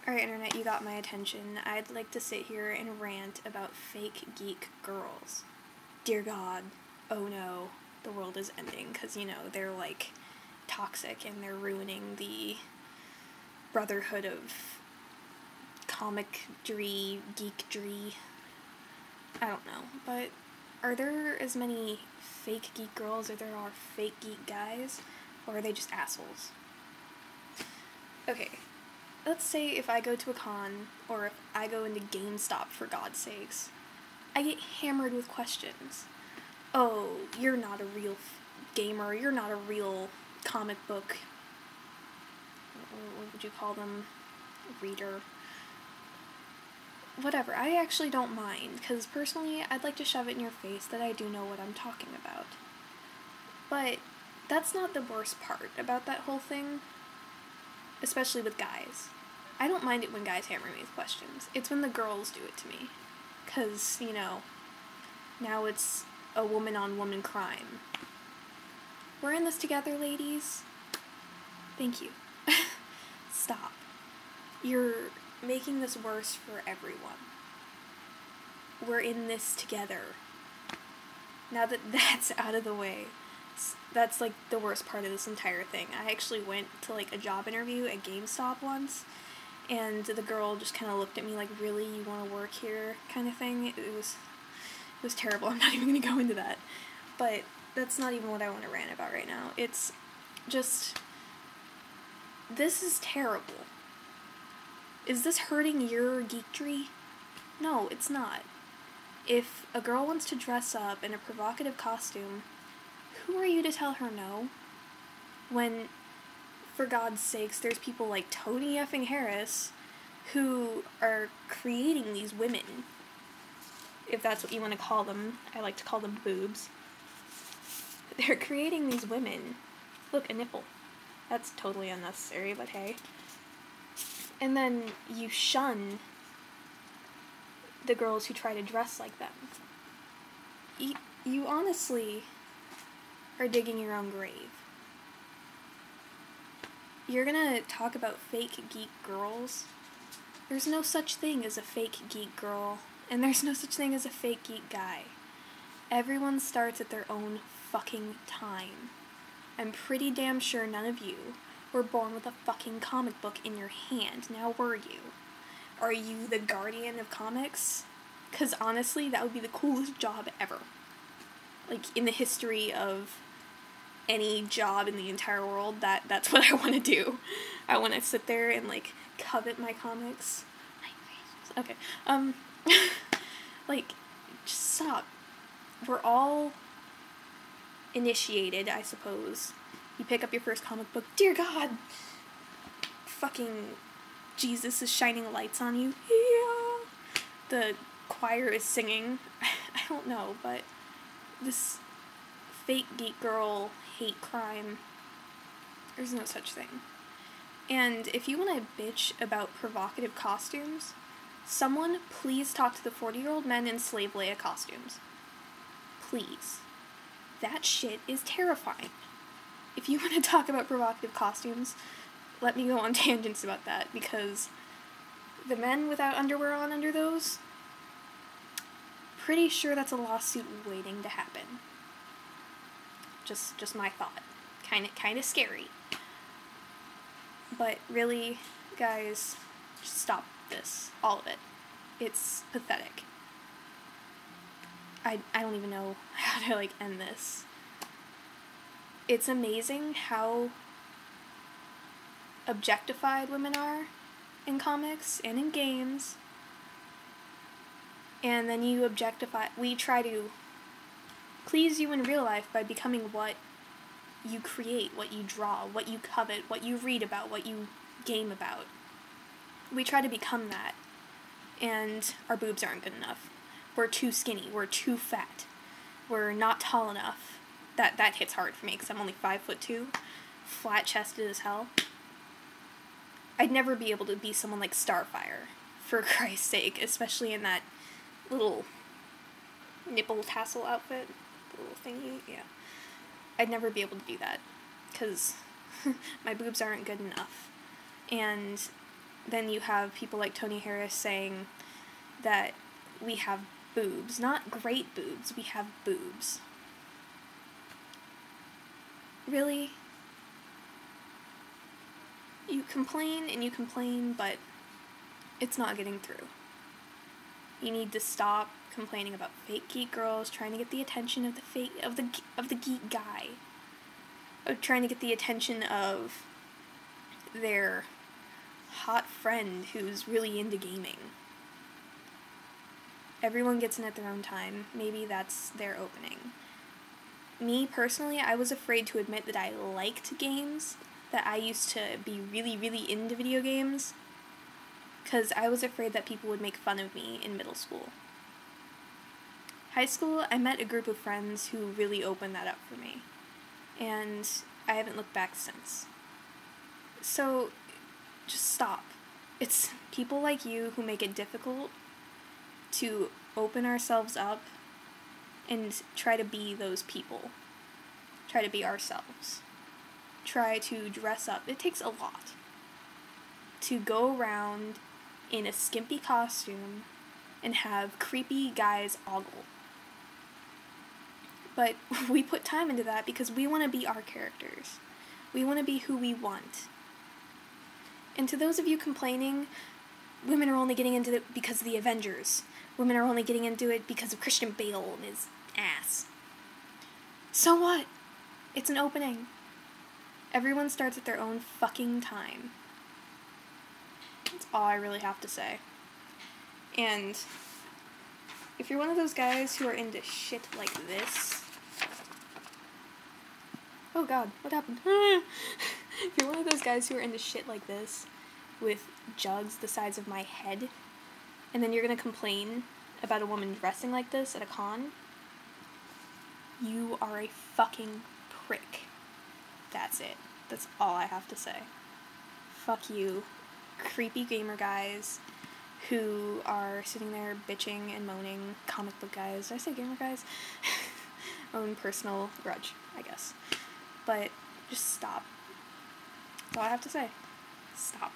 Alright, Internet, you got my attention. I'd like to sit here and rant about fake geek girls. Dear God, oh no, the world is ending, because, you know, they're, like, toxic and they're ruining the brotherhood of comic-dry, geek-dry. I don't know, but are there as many fake geek girls as there are fake geek guys, or are they just assholes? Okay. Let's say if I go to a con, or if I go into GameStop, for God's sakes, I get hammered with questions. Oh, you're not a real gamer, you're not a real comic book, what would you call them, reader, whatever. I actually don't mind, because personally, I'd like to shove it in your face that I do know what I'm talking about. But that's not the worst part about that whole thing, especially with guys. I don't mind it when guys hammer me with questions. It's when the girls do it to me. 'Cause, you know, now it's a woman-on-woman crime. We're in this together, ladies. Thank you. Stop. You're making this worse for everyone. We're in this together. Now that that's out of the way, that's, like, the worst part of this entire thing. I actually went to, like, a job interview at GameStop once, and the girl just kind of looked at me like, really, you want to work here, kind of thing. It was terrible. I'm not even going to go into that. But that's not even what I want to rant about right now. It's just, this is terrible. Is this hurting your geekdry? No, it's not. If a girl wants to dress up in a provocative costume, who are you to tell her no? When, for God's sakes, there's people like Tony effing Harris who are creating these women, if that's what you want to call them. I like to call them boobs. They're creating these women. Look, a nipple. That's totally unnecessary, but hey. And then you shun the girls who try to dress like them. You honestly are digging your own grave. You're gonna talk about fake geek girls? There's no such thing as a fake geek girl, and there's no such thing as a fake geek guy. Everyone starts at their own fucking time. I'm pretty damn sure none of you were born with a fucking comic book in your hand. Now were you? Are you the guardian of comics? 'Cause honestly, that would be the coolest job ever. Like, in the history of any job in the entire world, that's what I want to do. I want to sit there and, like, covet my comics. Okay, like, just stop. We're all initiated, I suppose. You pick up your first comic book, dear God! Fucking Jesus is shining lights on you. Yeah. The choir is singing. I don't know, but this fake geek girl hate crime, there's no such thing. And if you want to bitch about provocative costumes, someone please talk to the 40-year-old men in Slave Leia costumes. Please. That shit is terrifying. If you want to talk about provocative costumes, let me go on tangents about that, because the men without underwear on under those, pretty sure that's a lawsuit waiting to happen. Just my thought. Kinda scary. But really, guys, just stop this. All of it. It's pathetic. I don't even know how to, like, end this. It's amazing how objectified women are in comics and in games. And then you objectify, we try to please you in real life by becoming what you create, what you draw, what you covet, what you read about, what you game about. We try to become that, and our boobs aren't good enough. We're too skinny, we're too fat, we're not tall enough. That hits hard for me, because I'm only 5'2", flat-chested as hell. I'd never be able to be someone like Starfire, for Christ's sake, especially in that little nipple tassel outfit, the little thingy, yeah. I'd never be able to do that, because my boobs aren't good enough. And then you have people like Tony Harris saying that we have boobs. Not great boobs, we have boobs. Really? You complain and you complain, but it's not getting through. You need to stop complaining about fake geek girls trying to get the attention of the geek guy. Or trying to get the attention of their hot friend who's really into gaming. Everyone gets in at their own time. Maybe that's their opening. Me, personally, I was afraid to admit that I liked games, that I used to be really, really into video games, because I was afraid that people would make fun of me in middle school. High school, I met a group of friends who really opened that up for me, and I haven't looked back since. So, just stop. It's people like you who make it difficult to open ourselves up and try to be those people. Try to be ourselves. Try to dress up. It takes a lot to go around in a skimpy costume and have creepy guys ogle. But we put time into that because we want to be our characters. We want to be who we want. And to those of you complaining, women are only getting into it because of the Avengers. Women are only getting into it because of Christian Bale and his ass. So what? It's an opening. Everyone starts at their own fucking time. That's all I really have to say. And if you're one of those guys who are into shit like this... Oh god, what happened? If you're one of those guys who are into shit like this, with jugs the size of my head, and then you're gonna complain about a woman dressing like this at a con, you are a fucking prick. That's it. That's all I have to say. Fuck you, creepy gamer guys who are sitting there bitching and moaning. Comic book guys. Did I say gamer guys? Own personal grudge, I guess. But just stop. That's all I have to say. Stop.